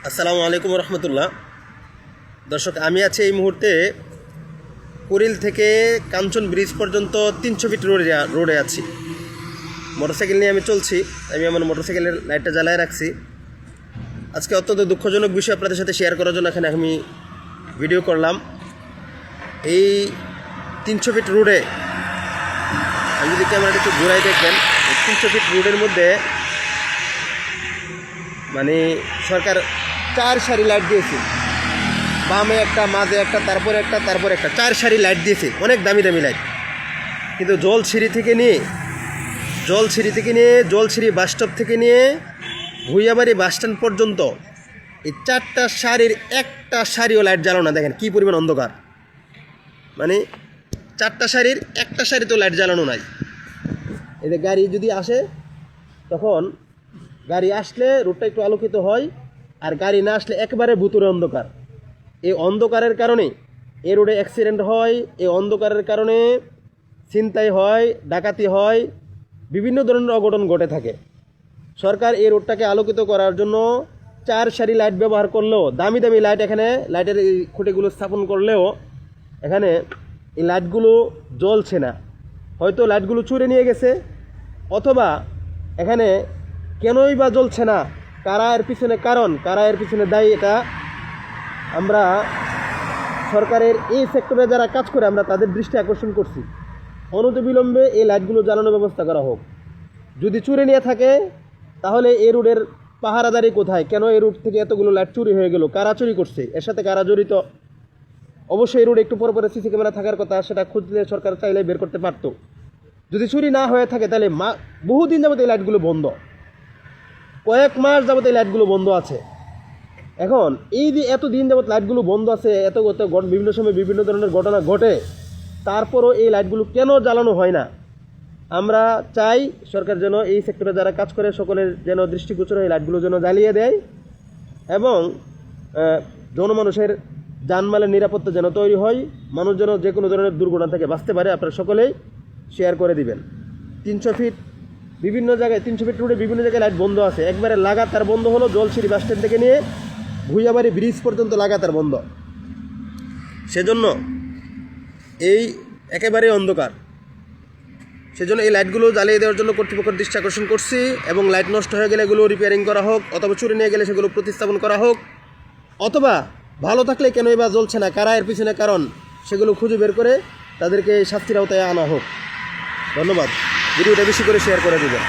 আসসালামু আলাইকুম রহমতুল্লাহ। দর্শক, আমি আছি এই মুহূর্তে কুড়িল থেকে কাঞ্চন ব্রিজ পর্যন্ত 300 ফিট রোডে আছি। মোটরসাইকেল নিয়ে আমি চলছি। আমি আমার মোটরসাইকেলের লাইটটা জ্বালায় রাখছি। আজকে অত্যন্ত দুঃখজনক বিষয় আপনাদের সাথে শেয়ার করার জন্য এখানে আমি ভিডিও করলাম। এই 300 ফিট রোডে আমি যদি ক্যামেরাটা একটু ঘুরাই দেখবেন, 300 ফিট রোডের মধ্যে মানে সরকার 4 সারি লাইট দিয়েছে। বামে একটা, মাঝে একটা, তারপরে একটা, তারপরে একটা, 4 সারি লাইট দিয়েছে, অনেক দামি দামি লাইট। কিন্তু জলছিড়ি জলছিড়ি বাস স্টপ থেকে নিয়ে ভুইয়াবাড়ি বাস স্ট্যান্ড পর্যন্ত এই 4টা সারির একটা সারিও লাইট জ্বালানো না। দেখেন কী পরিমাণ অন্ধকার। মানে 4টা সারির একটা সারিতেও লাইট জ্বালানো নাই। এতে গাড়ি যদি আসে, তখন গাড়ি আসলে রোডটা একটু আলোকিত হয়, আর গাড়ি না আসলে একেবারে ভুতুরে অন্ধকার। এই অন্ধকারের কারণে এই রোডে অ্যাক্সিডেন্ট হয়, এই অন্ধকারের কারণে ছিনতাই হয়, ডাকাতি হয়, বিভিন্ন ধরনের অঘটন ঘটে থাকে। সরকার এই রোডটাকে আলোকিত করার জন্য 4 সারি লাইট ব্যবহার করলেও, দামি দামি লাইট এখানে লাইটের এই খুঁটিগুলো স্থাপন করলেও এখানে এই লাইটগুলো জ্বলছে না। হয়তো লাইটগুলো চুরে নিয়ে গেছে, অথবা এখানে কেনই বা জ্বলছে না, কারা এর পিছনে কারণ, কারা এর পিছনে দায়ী, এটা আমরা সরকারের এই সেক্টরে যারা কাজ করে আমরা তাদের দৃষ্টি আকর্ষণ করছি। অনতিবিলম্বে এই লাইটগুলো জ্বালানোর ব্যবস্থা করা হোক। যদি চুরি নিয়ে থাকে, তাহলে এই রোডের পাহারাদারি কোথায়? কেন এই রোড থেকে এতগুলো লাইট চুরি হয়ে গেল? কারা চুরি করছে? এর সাথে কারা জড়িত? অবশ্যই এই রোডে একটু পরে সিসি ক্যামেরা থাকার কথা, সেটা খুঁজলে সরকার চাইলে বের করতে পারত। যদি চুরি না হয়ে থাকে, তাহলে বহুদিন যাবত এই লাইটগুলো বন্ধ, কয়েক মাস যাবত এই লাইটগুলো বন্ধ আছে। এখন এই যে এতদিন যাবত লাইটগুলো বন্ধ আছে, বিভিন্ন সময় বিভিন্ন ধরনের ঘটনা ঘটে, তারপরও এই লাইটগুলো কেন জ্বালানো হয় না? আমরা চাই সরকার যেন এই সেক্টরে যারা কাজ করে সকলের যেন দৃষ্টিগোচর এই লাইটগুলো যেন জ্বালিয়ে দেয়, এবং জনমানুষের জানমালের নিরাপত্তা যেন তৈরি হয়, মানুষ যেন যে কোনো ধরনের দুর্ঘটনা থেকে বাঁচতে পারে। আপনারা সকলেই শেয়ার করে দিবেন। 300 ফিট বিভিন্ন জায়গায়, 300 ফিট রোডে বিভিন্ন জায়গায় লাইট বন্ধ আছে, একবারে লাগাতার বন্ধ হলো। জলছিড়ি বাস স্ট্যান্ড থেকে নিয়ে ভুইয়াবাড়ি ব্রিজ পর্যন্ত লাগাতার বন্ধ। সেজন্য এই একেবারে অন্ধকার। সেজন্য এই লাইটগুলো জ্বালিয়ে দেওয়ার জন্য কর্তৃপক্ষের দৃষ্টি আকর্ষণ করছি, এবং লাইট নষ্ট হয়ে গেলে এগুলো রিপেয়ারিং করা হোক, অথবা চুরি নিয়ে গেলে সেগুলো প্রতিস্থাপন করা হোক, অথবা ভালো থাকলে কেনই বা জ্বলছে না, কারা এর পিছনে কারণ, সেগুলো খুঁজে বের করে তাদেরকে শাস্তির আওতায় আনা হোক। ধন্যবাদ। ভিডিওটা বেশি করে শেয়ার করে দেবেন।